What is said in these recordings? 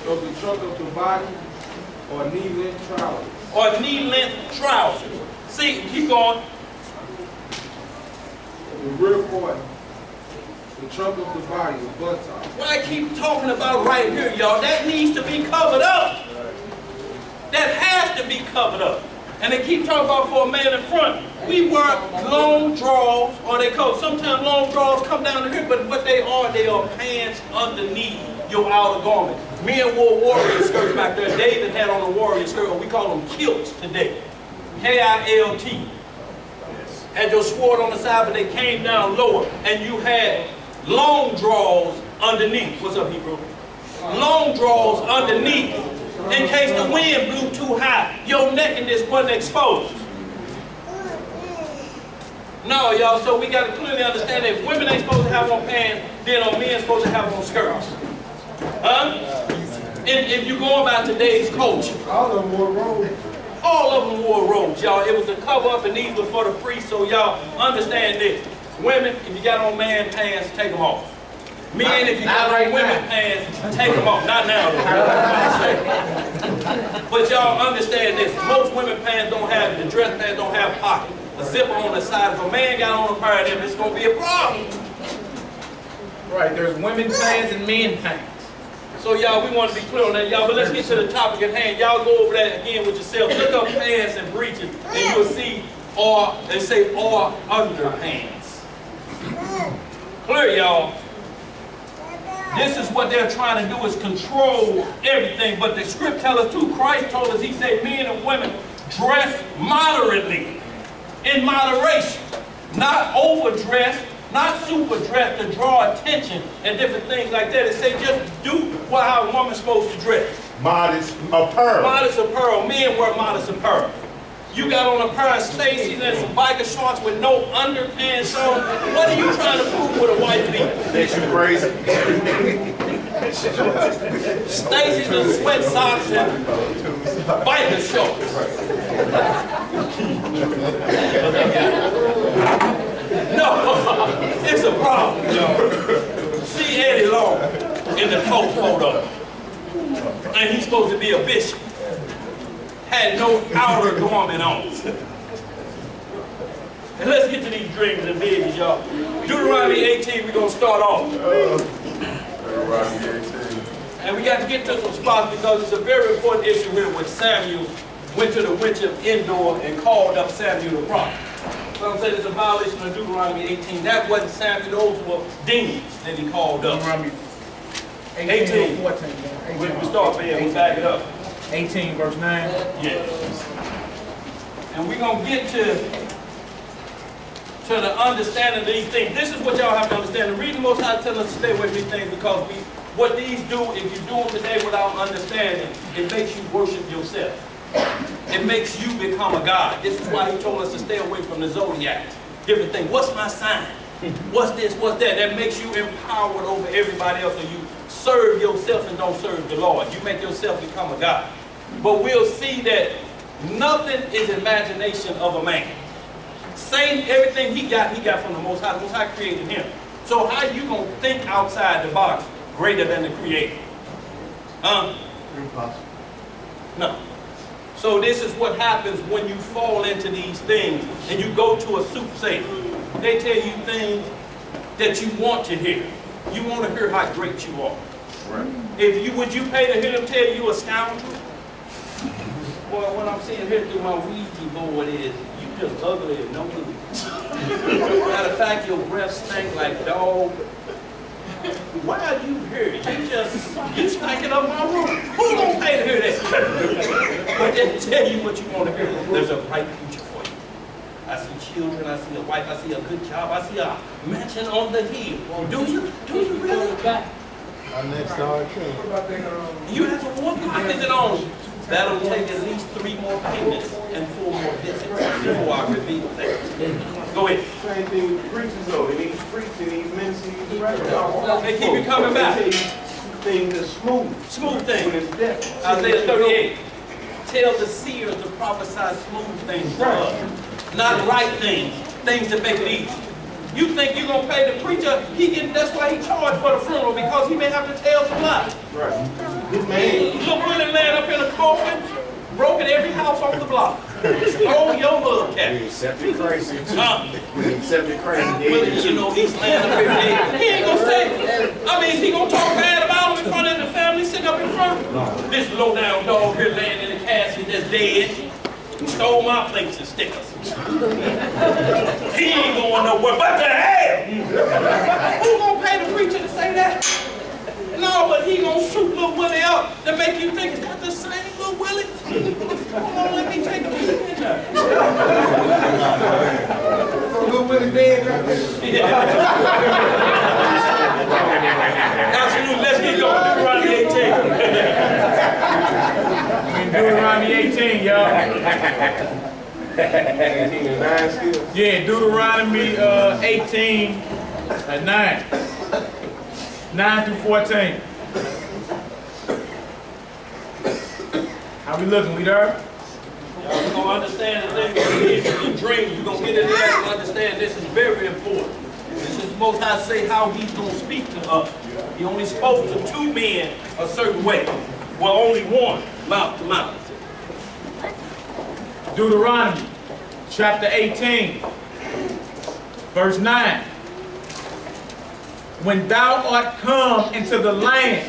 of the trunk of the body, or knee-length trousers. Or knee-length trousers. See, keep going. The rear part, the trunk of the body, the buttocks. What I keep talking about right here, y'all, that needs to be covered up. That has to be covered up. And they keep talking about for a man in front. We wear long drawers, or they call sometimes long drawers come down to here, but what they are pants underneath your outer garment. Men wore warrior skirts back there. David had on a warrior skirt, or we call them kilts today. K-I-L-T. Had your sword on the side, but they came down lower. And you had long drawers underneath. What's up, Hebrew? Long drawers underneath. In case the wind blew too high, your nakedness wasn't exposed. No, y'all, so we got to clearly understand that women ain't supposed to have on pants, then on men supposed to have on skirts. Huh? If you're going by today's culture. All of them wore robes. All of them wore robes, y'all. It was a cover up, and these were for the priests, so y'all understand this. Women, if you got on man pants, take them off. Men, if you got on women pants, take them off. Not now, but y'all understand this. Most women pants don't have, the dress pants don't have pockets. A zipper on the side. If a man got on a pair of them, it's going to be a problem. Right, there's women pants and men pants. So y'all, we want to be clear on that, y'all. But let's get to the topic at hand. Y'all go over that again with yourself. Look up pants and breeches, and you'll see, or they say, or underpants. Clear, y'all. This is what they're trying to do, is control everything. But the script tells us too. Christ told us, he said, men and women dress moderately, in moderation, not overdressed, not super dressed to draw attention and different things like that. It say just do how a woman's supposed to dress. Modest apparel. Modest apparel. Men wear modest apparel. You got on a pair of Stacy's and some biker shorts with no underpants on. What are you trying to prove with a white beater? That you crazy. Stacy's and sweat socks and biker shorts. No, it's a problem, y'all. See Eddie Long in the coat photo. And he's supposed to be a bishop. Had no outer garment on. And let's get to these dreams and visions, y'all. Deuteronomy 18, we're going to start off. Deuteronomy 18. And we got to get to some spots because it's a very important issue here when Samuel went to the winch of Endor and called up Samuel the prophet. So I'm saying it's a violation of Deuteronomy 18. That wasn't Samuel, those were demons that he called up. Deuteronomy 18. 14. We start there, we back it up. 18 verse 9. Yes. And we're going to get to the understanding of these things. This is what y'all have to understand. The reason Most High telling us to stay away from these things because what these do, if you do them today without understanding, it makes you worship yourself. It makes you become a god. This is why he told us to stay away from the zodiac. Different things. What's my sign? What's this? What's that? That makes you empowered over everybody else, and you serve yourself and don't serve the Lord. You make yourself become a god. But we'll see that nothing is imagination of a man. Same, everything he got from the Most High. The Most High created him. So how you going to think outside the box greater than the Creator? Impossible. No. So this is what happens when you fall into these things and you go to a soothsayer. They tell you things that you want to hear. You want to hear how great you are. Right. Would you pay to hear them tell you a scoundrel? Well, what I'm seeing here through my Ouija board is you just ugly and no good. Matter of fact, your breath stank like dog. Why are you here? You stinking up my room. Who gonna pay to hear that? But they tell you what you want to hear. There's a bright future for you. I see children, I see a wife, I see a good job, I see a mansion on the hill. Do you really? Our next star king. You have to, what block is it on? That'll take at least 3 more payments and 4 more visits before I reveal that. Go ahead. Same thing with the preachers though. They need preaching, they need ministry, they need right. They keep you coming back. Things are smooth. Smooth things. When it's death. Isaiah 38. Tell the seers to prophesy smooth things to us. Not right things. Things that make it easy. You think you're going to pay the preacher? That's why he charged for the funeral, because he may have to tell some lies. Right. Good man. Look, Willie laying up in a coffin, broken every house off the block. Stole your mug cap. We accepted Christ. We accepted Christ. Willie, you know, he's laying up every day. He ain't going to say, I mean, is he going to talk bad about him in front of the family sitting up in front? No. This low down dog here laying in the casket that's dead. Stole my plates and stickers. He ain't going nowhere. What the hell? Who gonna pay the preacher to say that? No, but he gonna shoot little Willie up to make you think it's got the same little Willie. Hold on, let me take a look in there. So little Willie dead right there. Absolutely, let's get going. Deuteronomy 18. Deuteronomy 18, y'all. 18 and 9 still. Yeah, Deuteronomy 18 and 9. 9 through 14. How we looking? We there? Y'all gonna understand the things in dreams. You're gonna get in there and understand this is very important. This is the Most High say how he's gonna speak to us. He only spoke to 2 men a certain way. Well, only one, mouth to mouth. Deuteronomy chapter 18, verse 9. When thou art come into the land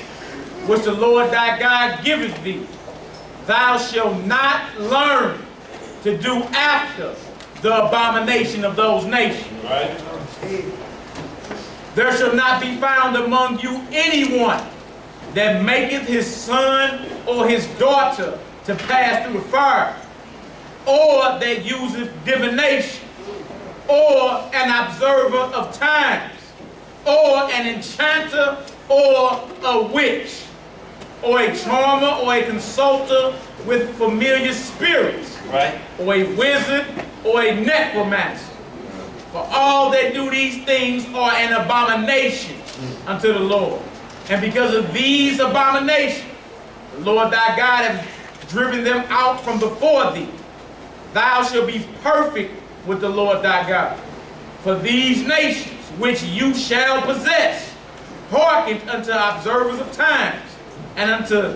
which the Lord thy God giveth thee, thou shalt not learn to do after the abomination of those nations. Right. There shall not be found among you anyone that maketh his son or his daughter to pass through the fire, or that useth divination, or an observer of times, or an enchanter, or a witch, or a charmer, or a consulter with familiar spirits, Right. or a wizard, or a necromancer. For all that do these things are an abomination unto the Lord. And because of these abominations, the Lord thy God hath driven them out from before thee. Thou shalt be perfect with the Lord thy God. For these nations which you shall possess hearkened unto observers of times and unto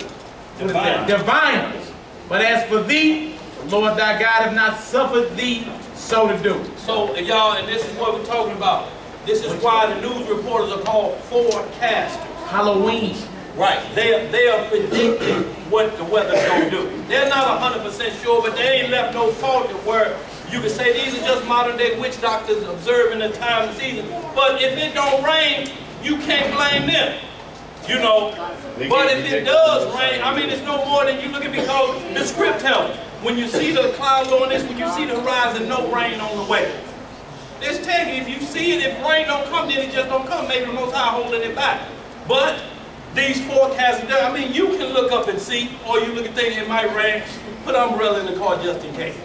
diviners. But as for thee, the Lord thy God hath not suffered thee so to do. So, y'all, and this is what we're talking about. This is why the news reporters are called forecasters. Halloween. Right. They are predicting what the weather's going to do. They're not 100% sure, but they ain't left no fault where you can say these are just modern day witch doctors observing the time and season. But if it don't rain, you can't blame them. You know, but if it does rain, I mean, it's no more than you look at, because the script tells us. When you see the cloud on this, when you see the horizon, no rain on the way. Let's tell you, if you see it, if rain don't come, then it just don't come. Maybe the Most High holding it back. But these forecasts, I mean, you can look up and see, or you look at things, it might rain, put an umbrella in the car just in case.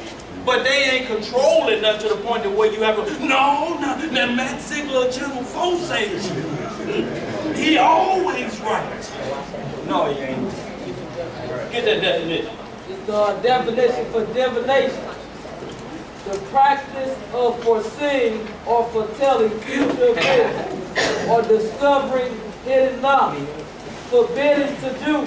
But they ain't controlling that to the point that where you have to, no, now Matt Ziegler, Channel 4 says, he always right. No, he ain't. Get that definition. The definition for divination: the practice of foreseeing or foretelling future events or discovering hidden knowledge, forbidden to do.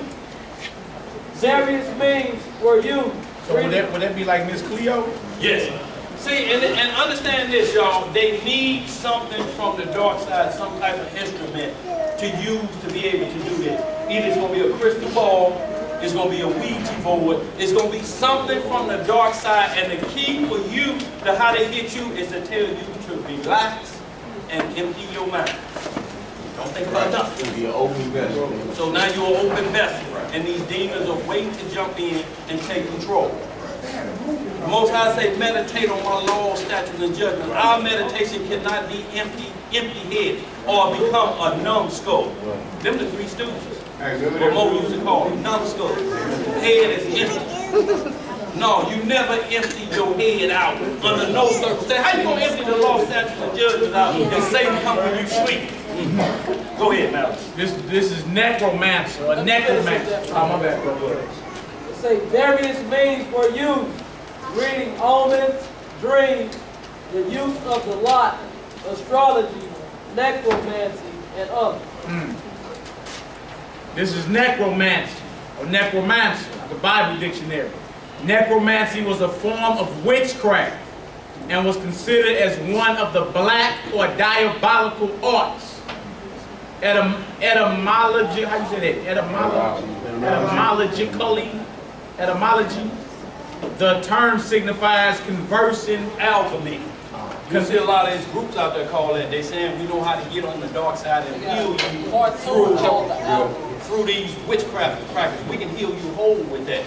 Various means were used. So would that be like Miss Cleo? Yes. See, and understand this, y'all. They need something from the dark side, some type of instrument to use to be able to do this. Either it's going to be a crystal ball, it's going to be a Ouija board, it's going to be something from the dark side, and the key for you to how they get you is to tell you to relax and empty your mind. Don't think about nothing. Be an open vessel. So now you're an open vessel, and these demons are waiting to jump in and take control. The Most High say, meditate on my laws, statutes, and judgments. Our meditation cannot be empty head or become a numbskull. Them the 3 stooges. What Mo used to call them, numbskull. Head is empty. No, you never empty your head out under no circumstance. How you gonna empty the law, statutes, and judgments out and Satan come when you sleep? Go ahead, Mal. This is necromancer, or necromancer. Oh, my bad. Say various means were used: reading omens, dreams, the use of the lot, astrology, necromancy, and others. This is necromancy, or necromancy, the Bible dictionary. Necromancy was a form of witchcraft and was considered as one of the black or diabolical arts. Etymology, how you say that? Etymology. The term signifies conversing Alchemy. You see a lot of these groups out there call that. They saying we know how to get on the dark side and heal you through these witchcraft practices. We can heal you whole with that.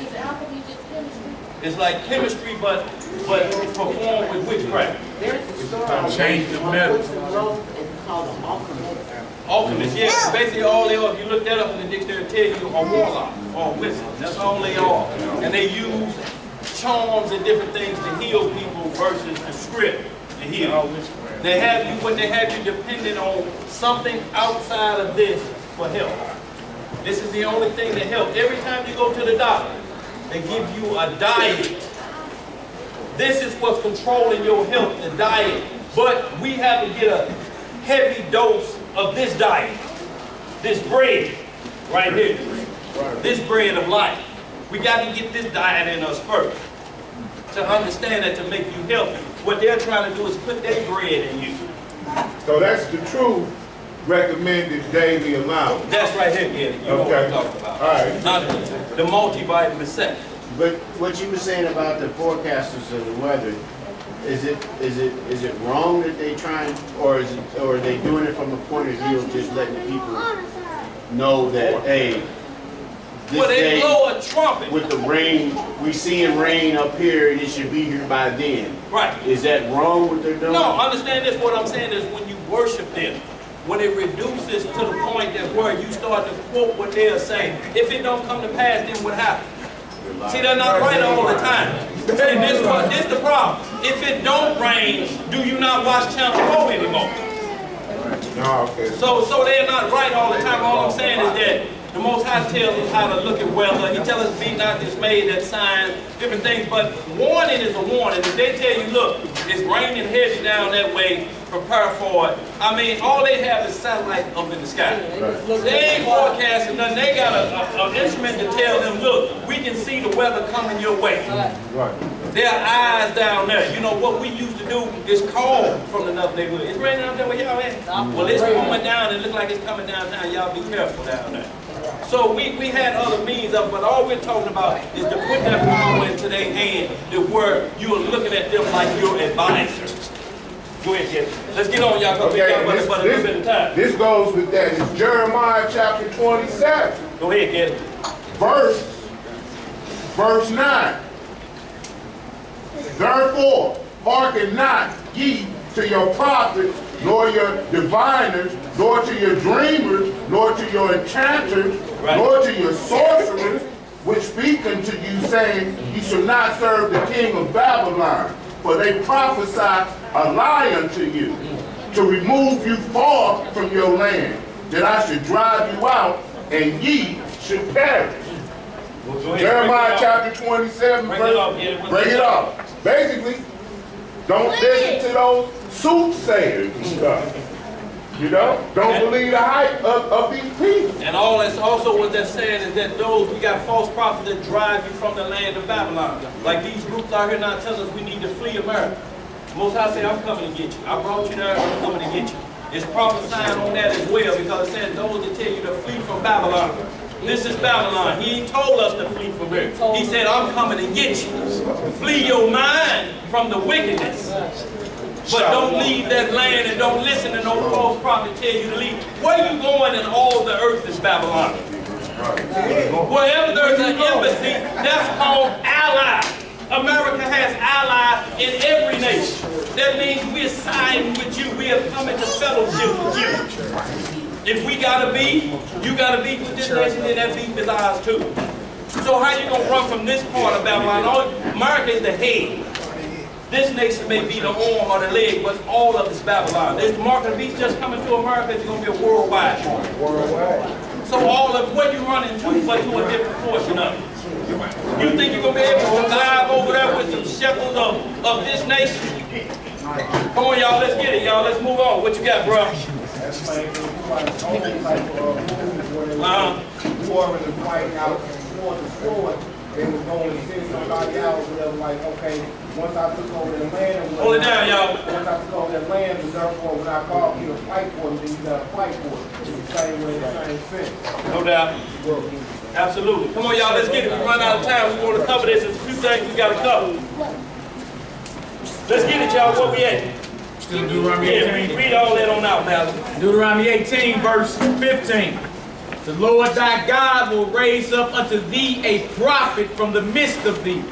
It's like chemistry, but performed with witchcraft. change the metal. It's called an alchemist. Alchemists, yeah. Basically all they are, if you look that up in the dictionary, tell you a warlock or a wizard. That's all they are. And they use charms and different things to heal people versus the script to heal. They have you, but they have you dependent on something outside of this for help. This is the only thing that helps. Every time you go to the doctor, they give you a diet. This is what's controlling your health, the diet. But we have to get a heavy dose of this diet, this bread right here, this bread of life. We got to get this diet in us first to understand that, to make you healthy. What they're trying to do is put their bread in you. So that's the true recommended daily allowance. That's right here, Eddie. You know what I'm talking about. All right. Not the multivitamin set. But what you were saying about the forecasters of the weather, is it wrong that they trying, or are they doing it from a point of view of just letting people know that, hey, this Well, they day blow a trumpet. with the rain, we seeing rain up here and it should be here by then. Right. Is that wrong what they're doing? No, understand this. What I'm saying is when you worship them, when it reduces to the point that where you start to quote what they are saying, if it don't come to pass, then what happens? See, they're not right all the time. See, this the problem. If it don't rain, do you not watch Channel 4 anymore? No, okay. So they're not right all the time. All I'm saying is that the Most High tells us how to look at weather. He tells us be not dismayed at signs, different things. But warning is a warning. If they tell you, look, it's raining heavy down that way, prepare for it. I mean, all they have is satellite up in the sky. They ain't forecasting nothing. They got an instrument to tell them, look, we can see the weather coming your way. Right. There are eyes down there. You know, what we used to do is call from another neighborhood. It's raining out there where y'all at? Well, it's coming down. It looks like it's coming downtown. Y'all be careful down there. So we had other means of, but all we're talking about is to put that power into their hand to where you are looking at them like your advisors. Go ahead, kid. Let's get on, y'all, because we got but a little bit of time. This goes with that. It's Jeremiah chapter 27. Go ahead, kid. Verse 9. Therefore, hearken not ye to your prophets, nor your diviners, nor to your dreamers, nor to your enchanters, nor to your sorcerers, which speak unto you, saying, ye shall not serve the king of Babylon. For they prophesy a lie unto you, to remove you far from your land, that I should drive you out, and ye should perish. Jeremiah chapter 27, bring it up. Basically, don't listen to those soothsayers and stuff. You know, don't believe the hype of these people. And all that's also what they're saying is that we got false prophets that drive you from the land of Babylon. Like these groups out here now telling us we need to flee America. Most High say, I'm coming to get you. I brought you there, I'm coming to get you. It's prophesying on that as well, because it says those that tell you to flee from Babylon. This is Babylon. He ain't told us to flee from here. He said, I'm coming to get you. Flee your mind from the wickedness. But don't leave that land and don't listen to no false prophet tell you to leave. Where you going in all the earth is Babylon. Wherever there's an embassy, that's called ally. America has allies in every nation. That means we're siding with you. We are coming to fellowship with you. If we gotta beef, you gotta beef with this nation, then that beef is ours too. So how you gonna run from this part of Babylon? America is the head. This nation may be the arm or the leg, but all of it's Babylon. This mark of the beast just coming to America is going to be a worldwide. So all of what you run into, but to a different portion of it. You think you're going to be able to survive over there with some shekels of this nation? Come on, y'all, let's get it, y'all. Let's move on. What you got, bro? That's like all type of movies where they were warring and fighting out and sword. They were going to send somebody out or whatever, like, okay, once I took over their land, Hold it down, y'all. Once I took over their land, and therefore when I call you to fight for them, then you gotta fight for it. It's the same way, the same sense. No doubt. Absolutely. Come on, y'all, let's get it. We run out of time. We want to cover this. There's a few things we got to cover. Let's get it, y'all. Where we at? Still Deuteronomy Yeah, 18. read all that on out, now. Deuteronomy 18, verse 15. The Lord thy God will raise up unto thee a prophet from the midst of thee,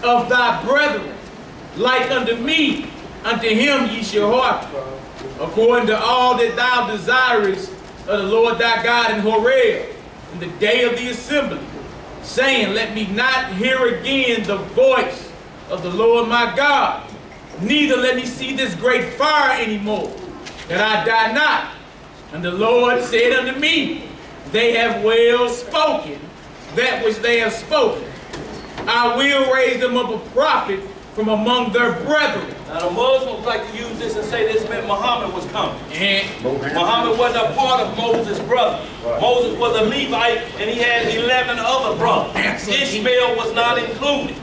of thy brethren, like unto me. Unto him ye shall hearken, according to all that thou desirest of the Lord thy God in Horeb, in the day of the assembly, saying, let me not hear again the voice of the Lord my God, neither let me see this great fire anymore, that I die not. And the Lord said unto me, they have well spoken that which they have spoken. I will raise them up a prophet from among their brethren. Now the Muslims like to use this and say this meant Muhammad was coming. And Muhammad wasn't a part of Moses' brother. Moses was a Levite and he had 11 other brothers. Ishmael was not included.